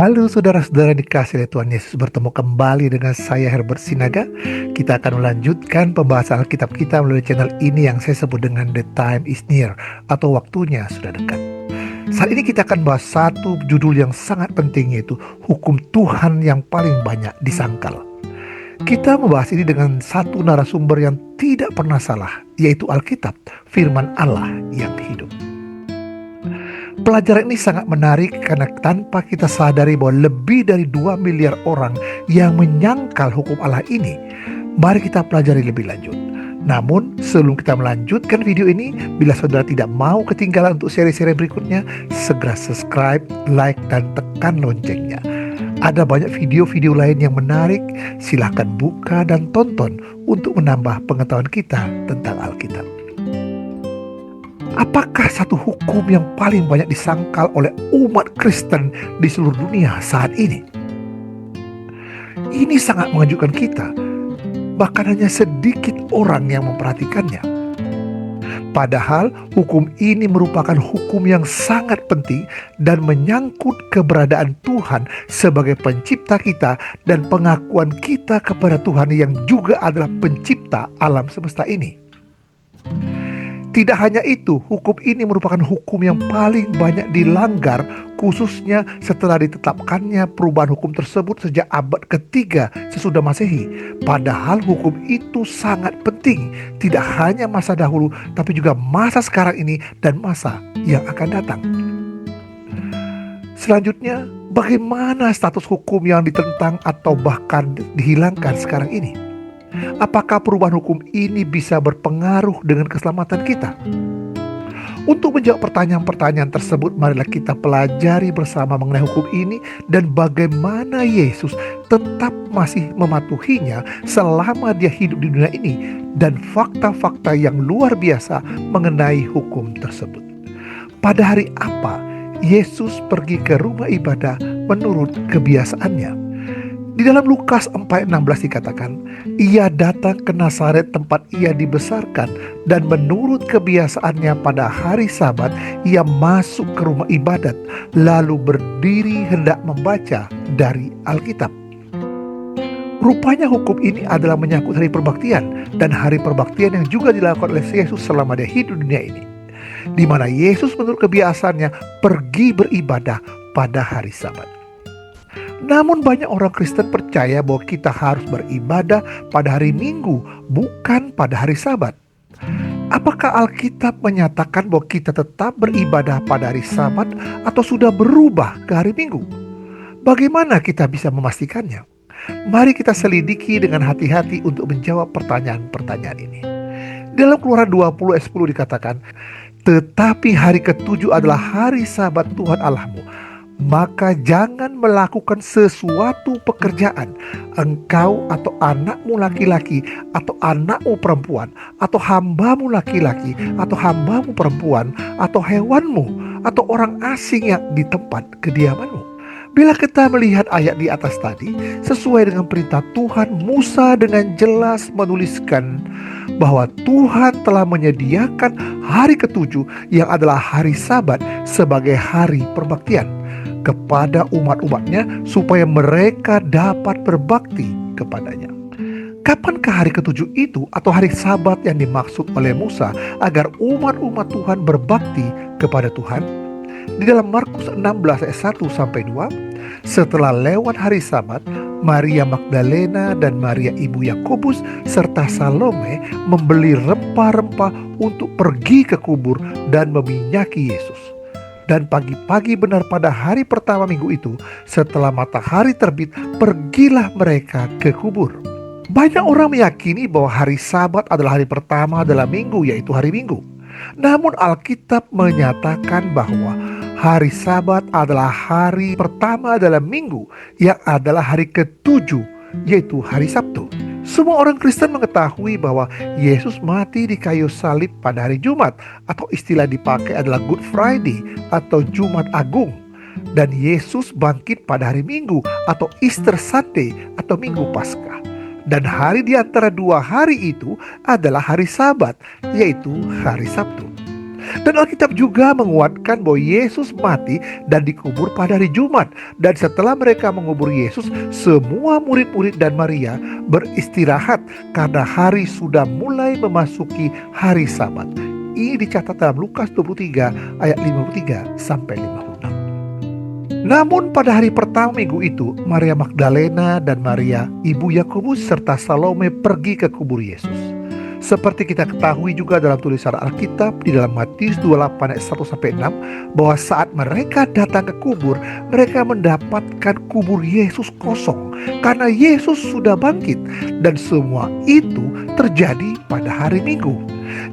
Halo saudara-saudara dikasih oleh Tuhan Yesus, bertemu kembali dengan saya Herbert Sinaga. Kita akan melanjutkan pembahasan Alkitab kita melalui channel ini yang saya sebut dengan The Time is Near atau waktunya sudah dekat. Saat ini kita akan bahas satu judul yang sangat penting, yaitu hukum Tuhan yang paling banyak disangkal. Kita membahas ini dengan satu narasumber yang tidak pernah salah, yaitu Alkitab, firman Allah yang hidup. Pelajaran ini sangat menarik karena tanpa kita sadari bahwa lebih dari 2 miliar orang yang menyangkal hukum Allah ini. Mari kita pelajari lebih lanjut. Namun sebelum kita melanjutkan video ini, bila saudara tidak mau ketinggalan untuk seri-seri berikutnya, segera subscribe, like, dan tekan loncengnya. Ada banyak video-video lain yang menarik, silahkan buka dan tonton untuk menambah pengetahuan kita tentang Alkitab. Apakah satu hukum yang paling banyak disangkal oleh umat Kristen di seluruh dunia saat ini? Ini sangat mengejutkan kita. Bahkan hanya sedikit orang yang memperhatikannya. Padahal hukum ini merupakan hukum yang sangat penting dan menyangkut keberadaan Tuhan sebagai pencipta kita dan pengakuan kita kepada Tuhan yang juga adalah pencipta alam semesta ini. Tidak hanya itu, hukum ini merupakan hukum yang paling banyak dilanggar, khususnya setelah ditetapkannya perubahan hukum tersebut sejak abad ketiga sesudah Masehi. Padahal hukum itu sangat penting, tidak hanya masa dahulu, tapi juga masa sekarang ini dan masa yang akan datang. Selanjutnya, bagaimana status hukum yang ditentang atau bahkan dihilangkan sekarang ini? Apakah perubahan hukum ini bisa berpengaruh dengan keselamatan kita? Untuk menjawab pertanyaan-pertanyaan tersebut, marilah kita pelajari bersama mengenai hukum ini dan bagaimana Yesus tetap masih mematuhinya selama dia hidup di dunia ini, dan fakta-fakta yang luar biasa mengenai hukum tersebut. Pada hari apa Yesus pergi ke rumah ibadah menurut kebiasaannya? Di dalam Lukas 4:16 dikatakan, ia datang ke Nazaret tempat ia dibesarkan, dan menurut kebiasaannya pada hari Sabat ia masuk ke rumah ibadat, lalu berdiri hendak membaca dari Alkitab. Rupanya hukum ini adalah menyangkut hari perbaktian, dan hari perbaktian yang juga dilakukan oleh Yesus selama dia hidup di dunia ini, di mana Yesus menurut kebiasaannya pergi beribadah pada hari Sabat. Namun banyak orang Kristen percaya bahwa kita harus beribadah pada hari Minggu, bukan pada hari Sabat. Apakah Alkitab menyatakan bahwa kita tetap beribadah pada hari Sabat atau sudah berubah ke hari Minggu? Bagaimana kita bisa memastikannya? Mari kita selidiki dengan hati-hati untuk menjawab pertanyaan-pertanyaan ini. Dalam Keluaran 20 ayat 10 dikatakan, tetapi hari ketujuh adalah hari Sabat Tuhan Allahmu. Maka jangan melakukan sesuatu pekerjaan, engkau atau anakmu laki-laki atau anakmu perempuan atau hambamu laki-laki atau hambamu perempuan atau hewanmu atau orang asing yang di tempat kediamanmu. Bila kita melihat ayat di atas tadi, sesuai dengan perintah Tuhan, Musa dengan jelas menuliskan bahwa Tuhan telah menyediakan hari ketujuh yang adalah hari Sabat sebagai hari perbaktian kepada umat-umatnya supaya mereka dapat berbakti kepadanya. Kapankah hari ketujuh itu atau hari Sabat yang dimaksud oleh Musa agar umat-umat Tuhan berbakti kepada Tuhan? Di dalam Markus 16 ayat 1-2, setelah lewat hari Sabat, Maria Magdalena dan Maria ibu Yakobus serta Salome membeli rempah-rempah untuk pergi ke kubur dan meminyaki Yesus. Dan pagi-pagi benar pada hari pertama minggu itu, setelah matahari terbit, pergilah mereka ke kubur. Banyak orang meyakini bahwa hari Sabat adalah hari pertama dalam minggu, yaitu hari Minggu. Namun Alkitab menyatakan bahwa hari Sabat adalah hari pertama dalam minggu, yang adalah hari ketujuh, yaitu hari Sabtu. Semua orang Kristen mengetahui bahwa Yesus mati di kayu salib pada hari Jumat, atau istilah dipakai adalah Good Friday atau Jumat Agung. Dan Yesus bangkit pada hari Minggu atau Easter Sunday atau Minggu Paskah. Dan hari di antara dua hari itu adalah hari Sabat, yaitu hari Sabtu. Dan Alkitab juga menguatkan bahwa Yesus mati dan dikubur pada hari Jumat. Dan setelah mereka mengubur Yesus, semua murid-murid dan Maria beristirahat karena hari sudah mulai memasuki hari Sabat. Ini dicatat dalam Lukas 23 ayat 53 sampai 56. Namun pada hari pertama minggu itu, Maria Magdalena dan Maria ibu Yakobus serta Salome pergi ke kubur Yesus. Seperti kita ketahui juga dalam tulisan Alkitab di dalam Matius 28 ayat 1-6 bahwa saat mereka datang ke kubur, mereka mendapatkan kubur Yesus kosong karena Yesus sudah bangkit, dan semua itu terjadi pada hari Minggu.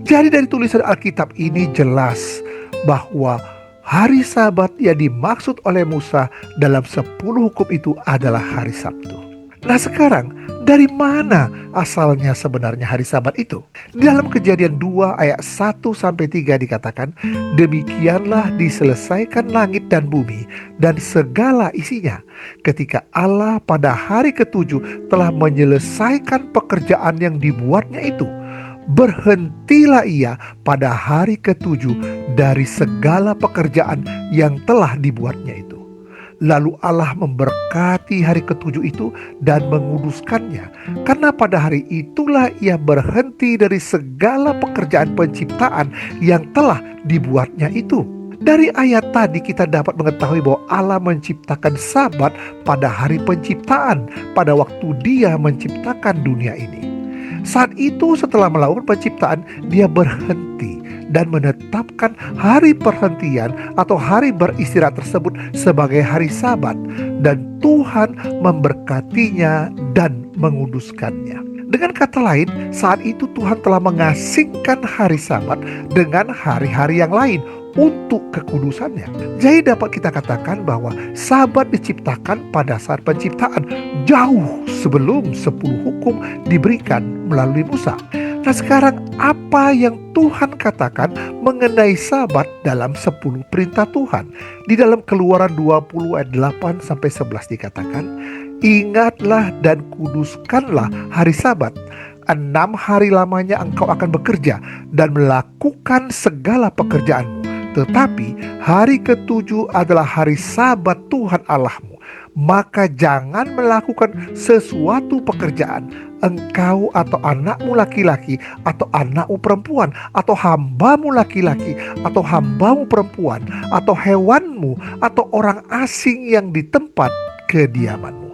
Jadi dari tulisan Alkitab ini jelas bahwa hari Sabat yang dimaksud oleh Musa dalam 10 hukum itu adalah hari Sabtu. Nah sekarang, dari mana asalnya sebenarnya hari Sabat itu? Di dalam Kejadian 2 ayat 1-3 dikatakan, demikianlah diselesaikan langit dan bumi dan segala isinya, ketika Allah pada hari ke-7 telah menyelesaikan pekerjaan yang dibuatnya itu. Berhentilah ia pada hari ke-7 dari segala pekerjaan yang telah dibuatnya itu. Lalu Allah memberkati hari ke-7 itu dan menguduskannya, karena pada hari itulah ia berhenti dari segala pekerjaan penciptaan yang telah dibuatnya itu. Dari ayat tadi kita dapat mengetahui bahwa Allah menciptakan Sabat pada hari penciptaan, pada waktu Dia menciptakan dunia ini. Saat itu setelah melakukan penciptaan, Dia berhenti dan menetapkan hari perhentian atau hari beristirahat tersebut sebagai hari Sabat, dan Tuhan memberkatinya dan menguduskannya. Dengan kata lain, saat itu Tuhan telah mengasingkan hari Sabat dengan hari-hari yang lain untuk kekudusannya. Jadi dapat kita katakan bahwa Sabat diciptakan pada saat penciptaan, jauh sebelum 10 hukum diberikan melalui Musa. Nah sekarang apa yang Tuhan katakan mengenai Sabat dalam 10 perintah Tuhan? Di dalam Keluaran 20 ayat 8-11 dikatakan, ingatlah dan kuduskanlah hari Sabat. 6 hari lamanya engkau akan bekerja dan melakukan segala pekerjaanmu. Tetapi hari ke-7 adalah hari Sabat Tuhan Allahmu. Maka jangan melakukan sesuatu pekerjaan, engkau atau anakmu laki-laki atau anakmu perempuan, atau hambamu laki-laki atau hambamu perempuan, atau hewanmu atau orang asing yang di tempat kediamanmu.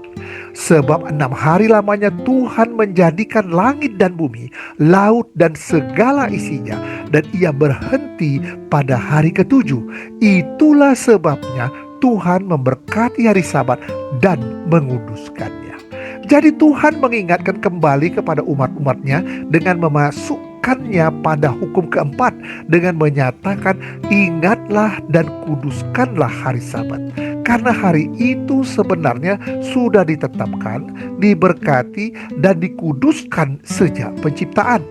Sebab 6 hari lamanya Tuhan menjadikan langit dan bumi, laut dan segala isinya, dan ia berhenti pada hari ke-7. Itulah sebabnya Tuhan memberkati hari Sabat dan menguduskannya. Jadi Tuhan mengingatkan kembali kepada umat-umatnya dengan memasukkannya pada hukum keempat dengan menyatakan, ingatlah dan kuduskanlah hari Sabat. Karena hari itu sebenarnya sudah ditetapkan, diberkati dan dikuduskan sejak penciptaan.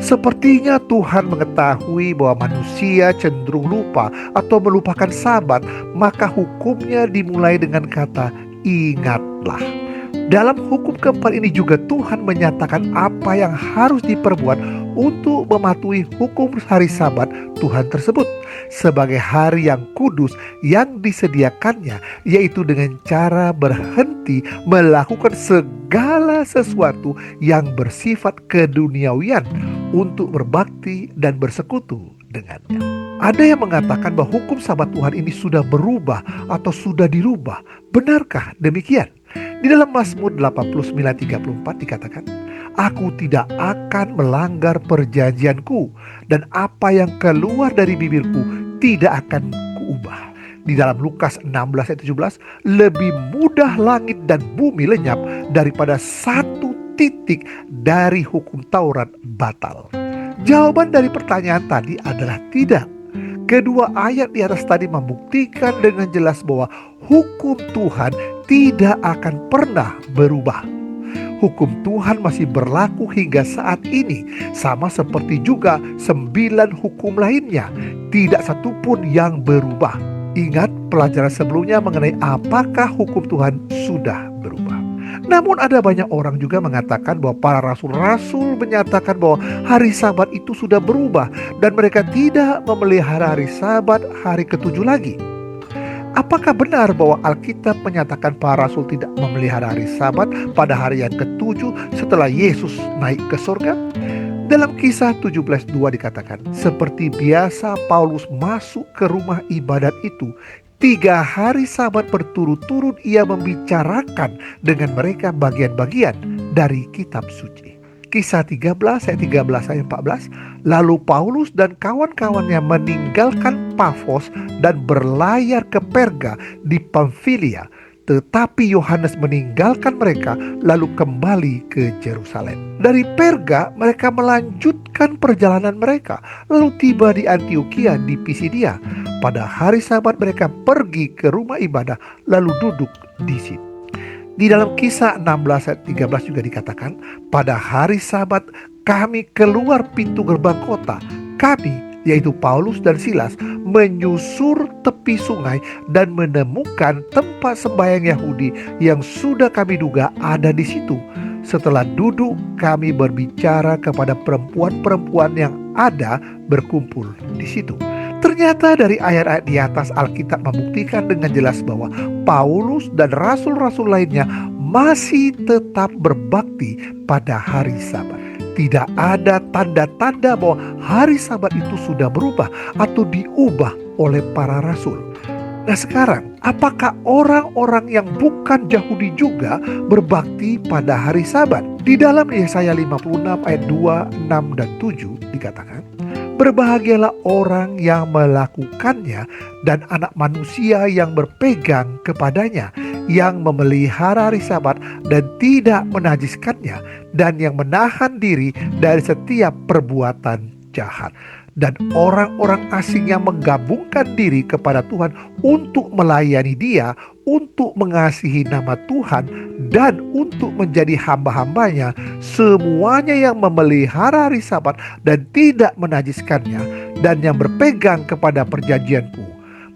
Sepertinya Tuhan mengetahui bahwa manusia cenderung lupa atau melupakan Sabat, maka hukumnya dimulai dengan kata ingatlah. Dalam hukum keempat ini juga Tuhan menyatakan apa yang harus diperbuat untuk mematuhi hukum hari Sabat Tuhan tersebut sebagai hari yang kudus yang disediakannya, yaitu dengan cara berhenti melakukan segala sesuatu yang bersifat keduniawian untuk berbakti dan bersekutu dengannya. Ada yang mengatakan bahwa hukum Sabat Tuhan ini sudah berubah atau sudah dirubah. Benarkah demikian? Di dalam Mazmur 89:34 dikatakan, aku tidak akan melanggar perjanjianku, dan apa yang keluar dari bibirku tidak akan kuubah. Di dalam Lukas 16:17, lebih mudah langit dan bumi lenyap daripada satu titik dari hukum Taurat batal. Jawaban dari pertanyaan tadi adalah tidak. Kedua ayat di atas tadi membuktikan dengan jelas bahwa hukum Tuhan tidak akan pernah berubah. Hukum Tuhan masih berlaku hingga saat ini, sama seperti juga 9 hukum lainnya. Tidak satupun yang berubah. Ingat pelajaran sebelumnya mengenai apakah hukum Tuhan sudah berubah. Namun ada banyak orang juga mengatakan bahwa para rasul-rasul menyatakan bahwa hari Sabat itu sudah berubah dan mereka tidak memelihara hari Sabat hari ketujuh lagi. Apakah benar bahwa Alkitab menyatakan para rasul tidak memelihara hari Sabat pada hari yang ketujuh setelah Yesus naik ke surga? Dalam Kisah 17:2 dikatakan, seperti biasa Paulus masuk ke rumah ibadat itu. 3 hari Sabat berturut-turut ia membicarakan dengan mereka bagian-bagian dari kitab suci. Kisah 13 ayat 13 ayat 14. Lalu Paulus dan kawan-kawannya meninggalkan Pafos dan berlayar ke Perga di Pamfilia. Tetapi Yohanes meninggalkan mereka lalu kembali ke Yerusalem. Dari Perga mereka melanjutkan perjalanan mereka, lalu tiba di Antiokhia di Pisidia. Pada hari Sabat mereka pergi ke rumah ibadah lalu duduk di situ. Di dalam Kisah 16 ayat 13 juga dikatakan, pada hari Sabat kami keluar pintu gerbang kota. Kami, yaitu Paulus dan Silas, menyusur tepi sungai dan menemukan tempat sembahyang Yahudi yang sudah kami duga ada di situ. Setelah duduk, kami berbicara kepada perempuan-perempuan yang ada berkumpul di situ. Ternyata dari ayat-ayat di atas Alkitab membuktikan dengan jelas bahwa Paulus dan rasul-rasul lainnya masih tetap berbakti pada hari Sabat. Tidak ada tanda-tanda bahwa hari Sabat itu sudah berubah atau diubah oleh para rasul. Nah sekarang, apakah orang-orang yang bukan Yahudi juga berbakti pada hari Sabat? Di dalam Yesaya 56 ayat 2, 6, dan 7 dikatakan, berbahagialah orang yang melakukannya dan anak manusia yang berpegang kepadanya, yang memelihara hari Sabat dan tidak menajiskannya, dan yang menahan diri dari setiap perbuatan jahat. Dan orang-orang asing yang menggabungkan diri kepada Tuhan untuk melayani Dia, untuk mengasihi nama Tuhan, dan untuk menjadi hamba-hambanya, semuanya yang memelihara hari Sabat dan tidak menajiskannya, dan yang berpegang kepada perjanjianku,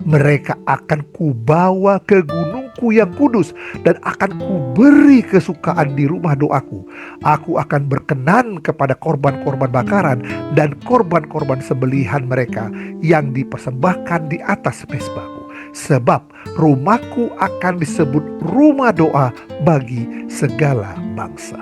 mereka akan kubawa ke gunungku yang kudus dan akan kuberi kesukaan di rumah doaku. Aku akan berkenan kepada korban-korban bakaran dan korban-korban sembelihan mereka yang dipersembahkan di atas mezbahku. Sebab rumahku akan disebut rumah doa bagi segala bangsa.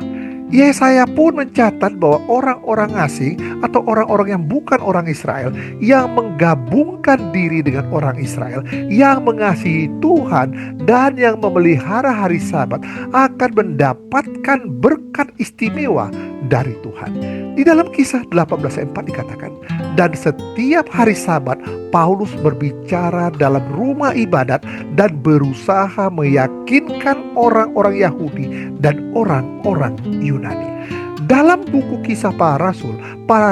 Yesaya pun mencatat bahwa orang-orang asing atau orang-orang yang bukan orang Israel yang menggabungkan diri dengan orang Israel, yang mengasihi Tuhan dan yang memelihara hari Sabat akan mendapatkan berkat istimewa dari Tuhan. Di dalam Kisah 18 ayat 4 dikatakan, dan setiap hari Sabat Paulus berbicara dalam rumah ibadat dan berusaha meyakinkan orang-orang Yahudi dan orang-orang Yunani. Dalam buku Kisah para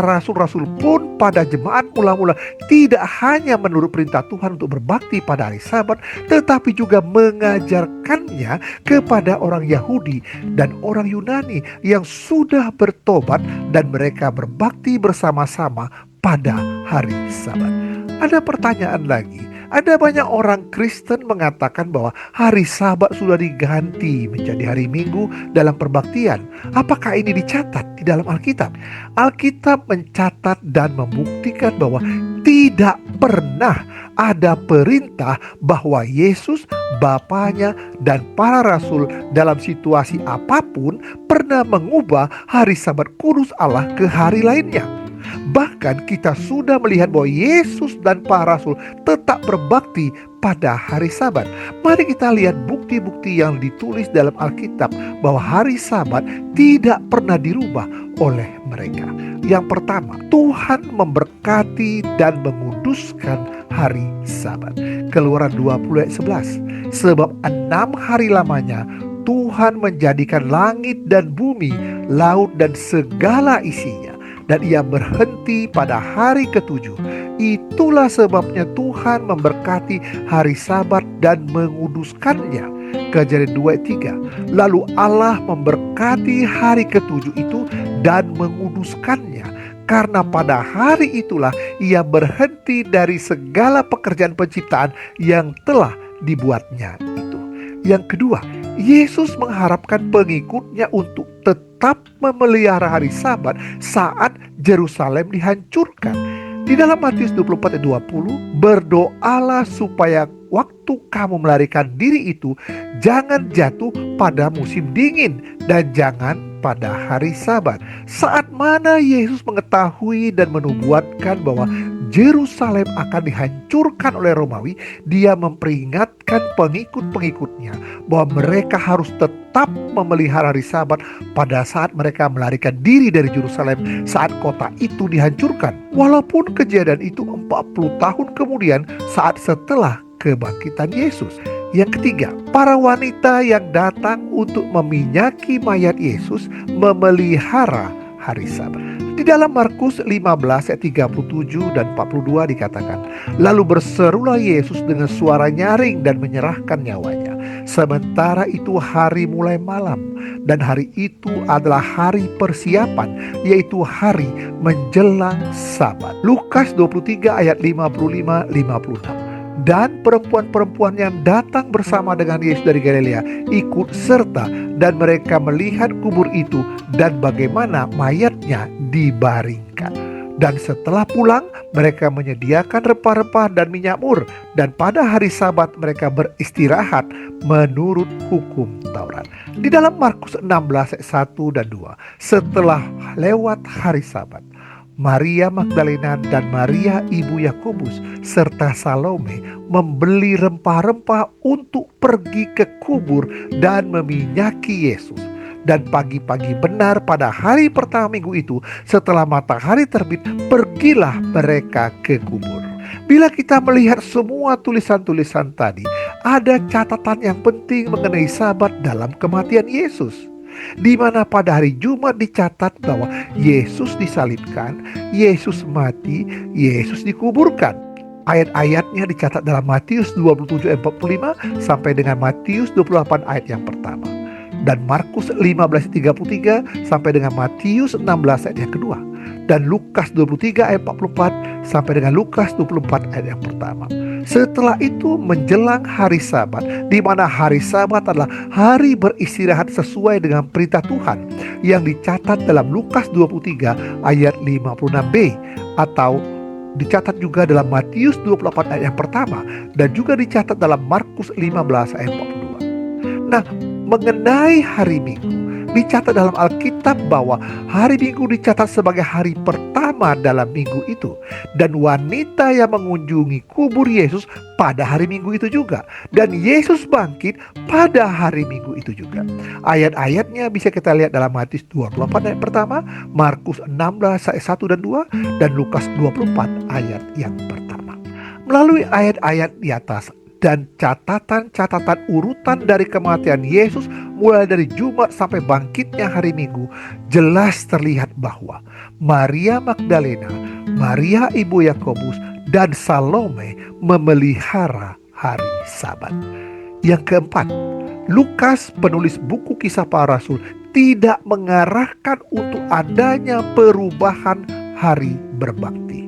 rasul-rasul pun pada jemaat mula-mula tidak hanya menurut perintah Tuhan untuk berbakti pada hari Sabat, tetapi juga mengajarkannya kepada orang Yahudi dan orang Yunani yang sudah bertobat, dan mereka berbakti bersama-sama pada hari Sabat. Ada pertanyaan lagi. Ada banyak orang Kristen mengatakan bahwa hari Sabat sudah diganti menjadi hari Minggu dalam perbaktian. Apakah ini dicatat di dalam Alkitab? Alkitab mencatat dan membuktikan bahwa tidak pernah ada perintah bahwa Yesus, Bapanya, dan para rasul dalam situasi apapun pernah mengubah hari Sabat kudus Allah ke hari lainnya. Bahkan kita sudah melihat bahwa Yesus dan para rasul tetap berbakti pada hari Sabat. Mari kita lihat bukti-bukti yang ditulis dalam Alkitab bahwa hari Sabat tidak pernah dirubah oleh mereka. Yang pertama, Tuhan memberkati dan menguduskan hari Sabat. Keluaran 20 ayat 11. Sebab 6 hari lamanya Tuhan menjadikan langit dan bumi, laut dan segala isinya, dan ia berhenti pada hari ketujuh. Itulah sebabnya Tuhan memberkati hari Sabat dan menguduskannya. Kejadian 2:3. Lalu Allah memberkati hari ketujuh itu dan menguduskannya, karena pada hari itulah ia berhenti dari segala pekerjaan penciptaan yang telah dibuatnya itu. Yang kedua, Yesus mengharapkan pengikutnya untuk tetap memelihara hari Sabat saat Yerusalem dihancurkan. Di dalam Matius 24 ayat 20, berdoalah supaya waktu kamu melarikan diri itu jangan jatuh pada musim dingin dan jangan pada hari Sabat. Saat mana Yesus mengetahui dan menubuatkan bahwa Yerusalem akan dihancurkan oleh Romawi, dia memperingatkan pengikut-pengikutnya bahwa mereka harus tetap memelihara hari Sabat pada saat mereka melarikan diri dari Yerusalem saat kota itu dihancurkan. Walaupun kejadian itu 40 tahun kemudian saat setelah kebangkitan Yesus. Yang ketiga, para wanita yang datang untuk meminyaki mayat Yesus memelihara hari Sabat. Di dalam Markus 15 ayat 37 dan 42 dikatakan, lalu berserulah Yesus dengan suara nyaring dan menyerahkan nyawanya. Sementara itu hari mulai malam, dan hari itu adalah hari persiapan, yaitu hari menjelang Sabat. Lukas 23 ayat 55-56. Dan perempuan-perempuan yang datang bersama dengan Yesus dari Galilea ikut serta, dan mereka melihat kubur itu dan bagaimana mayatnya dibaringkan. Dan setelah pulang, mereka menyediakan rempah-rempah dan minyak mur, dan pada hari Sabat mereka beristirahat menurut hukum Taurat. Di dalam Markus 16 ayat 1 dan 2, setelah lewat hari Sabat, Maria Magdalena dan Maria ibu Yakobus serta Salome membeli rempah-rempah untuk pergi ke kubur dan meminyaki Yesus. Dan pagi-pagi benar pada hari pertama minggu itu, setelah matahari terbit, pergilah mereka ke kubur. Bila kita melihat semua tulisan-tulisan tadi, ada catatan yang penting mengenai Sabat dalam kematian Yesus, di mana pada hari Jumat dicatat bahwa Yesus disalibkan, Yesus mati, Yesus dikuburkan. Ayat-ayatnya dicatat dalam Matius 27 ayat 45 sampai dengan Matius 28 ayat yang pertama, dan Markus 15 ayat 33 sampai dengan Matius 16 ayat yang kedua, dan Lukas 23 ayat 44 sampai dengan Lukas 24 ayat yang pertama. Setelah itu menjelang hari Sabat, di mana hari Sabat adalah hari beristirahat sesuai dengan perintah Tuhan yang dicatat dalam Lukas 23 ayat 56b, atau dicatat juga dalam Matius 28 ayat yang pertama, dan juga dicatat dalam Markus 15 ayat 42. Nah, mengenai hari Minggu, dicatat dalam Alkitab bahwa hari Minggu dicatat sebagai hari pertama dalam minggu itu, dan wanita yang mengunjungi kubur Yesus pada hari Minggu itu juga, dan Yesus bangkit pada hari Minggu itu juga. Ayat-ayatnya bisa kita lihat dalam Matius 28 ayat pertama, Markus 16 ayat 1 dan 2, dan Lukas 24 ayat yang pertama. Melalui ayat-ayat di atas dan catatan-catatan urutan dari kematian Yesus mulai dari Jumat sampai bangkitnya hari Minggu, jelas terlihat bahwa Maria Magdalena, Maria ibu Yakobus, dan Salome memelihara hari Sabat. Yang keempat, Lukas, penulis buku Kisah Para Rasul, tidak mengarahkan untuk adanya perubahan hari berbakti.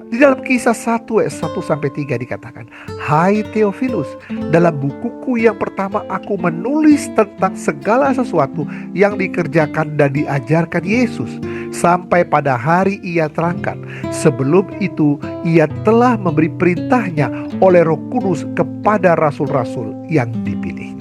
Di dalam Kisah 1 ayat 1-3 dikatakan, hai Theophilus, dalam bukuku yang pertama aku menulis tentang segala sesuatu yang dikerjakan dan diajarkan Yesus sampai pada hari ia terangkat. Sebelum itu ia telah memberi perintahnya oleh Roh Kudus kepada rasul-rasul yang dipilihnya.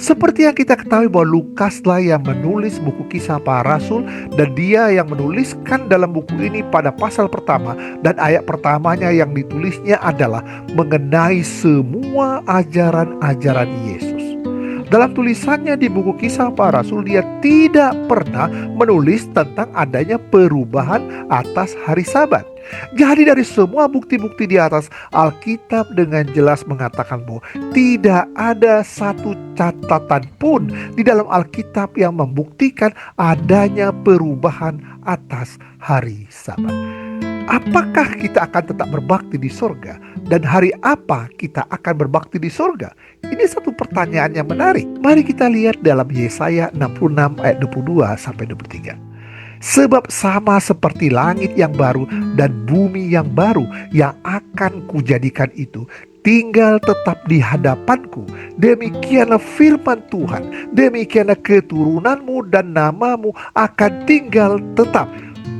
Seperti yang kita ketahui bahwa Lukaslah yang menulis buku Kisah Para Rasul, dan dia yang menuliskan dalam buku ini pada pasal pertama, dan ayat pertamanya yang ditulisnya adalah mengenai semua ajaran-ajaran Yesus. Dalam tulisannya di buku Kisah Para Rasul, dia tidak pernah menulis tentang adanya perubahan atas hari Sabat. Jadi dari semua bukti-bukti di atas, Alkitab dengan jelas mengatakan bahwa tidak ada satu catatan pun di dalam Alkitab yang membuktikan adanya perubahan atas hari Sabat. Apakah kita akan tetap berbakti di sorga? Dan hari apa kita akan berbakti di sorga? Ini satu pertanyaan yang menarik. Mari kita lihat dalam Yesaya 66 ayat 22-23. Sebab sama seperti langit yang baru dan bumi yang baru yang akan kujadikan itu, tinggal tetap di hadapanku. Demikianlah firman Tuhan, demikianlah keturunanmu dan namamu akan tinggal tetap.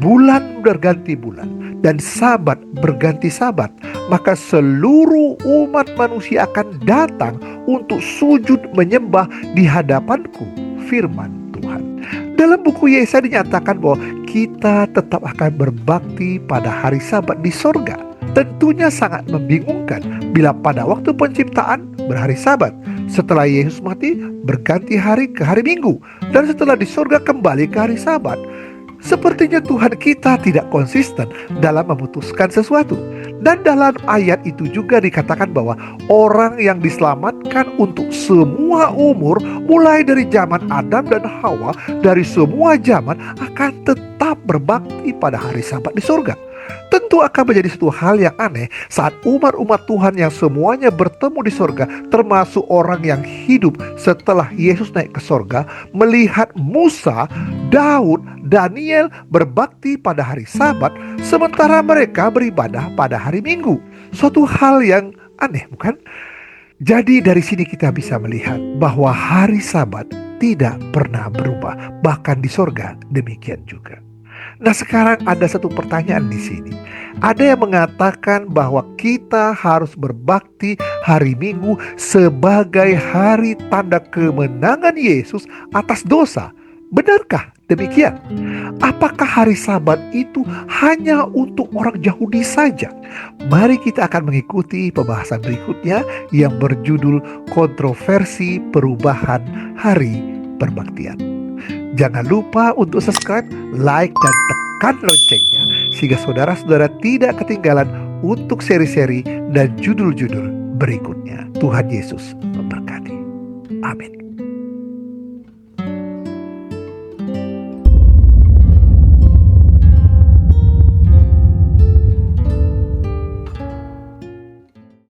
Bulan berganti bulan dan sabat berganti sabat, maka seluruh umat manusia akan datang untuk sujud menyembah di hadapanku, firman Tuhan. Dalam buku Yesaya dinyatakan bahwa kita tetap akan berbakti pada hari sabat di sorga. Tentunya sangat membingungkan bila pada waktu penciptaan berhari sabat, setelah Yesus mati berganti hari ke hari Minggu, dan setelah di sorga kembali ke hari sabat. Sepertinya Tuhan kita tidak konsisten dalam memutuskan sesuatu. Dan dalam ayat itu juga dikatakan bahwa orang yang diselamatkan untuk semua umur, mulai dari zaman Adam dan Hawa, dari semua zaman akan tetap berbakti pada hari sabat di surga. Tentu akan menjadi suatu hal yang aneh saat umat-umat Tuhan yang semuanya bertemu di sorga, termasuk orang yang hidup setelah Yesus naik ke sorga, melihat Musa, Daud, Daniel berbakti pada hari sabat, sementara mereka beribadah pada hari Minggu. Suatu hal yang aneh, bukan? Jadi dari sini kita bisa melihat bahwa hari sabat tidak pernah berubah, bahkan di sorga demikian juga. Nah, sekarang ada satu pertanyaan di sini. Ada yang mengatakan bahwa kita harus berbakti hari Minggu sebagai hari tanda kemenangan Yesus atas dosa. Benarkah demikian? Apakah hari Sabat itu hanya untuk orang Yahudi saja? Mari kita akan mengikuti pembahasan berikutnya yang berjudul kontroversi perubahan hari perbaktian. Jangan lupa untuk subscribe, like, dan tekan loncengnya sehingga saudara-saudara tidak ketinggalan untuk seri-seri dan judul-judul berikutnya. Tuhan Yesus memberkati. Amin.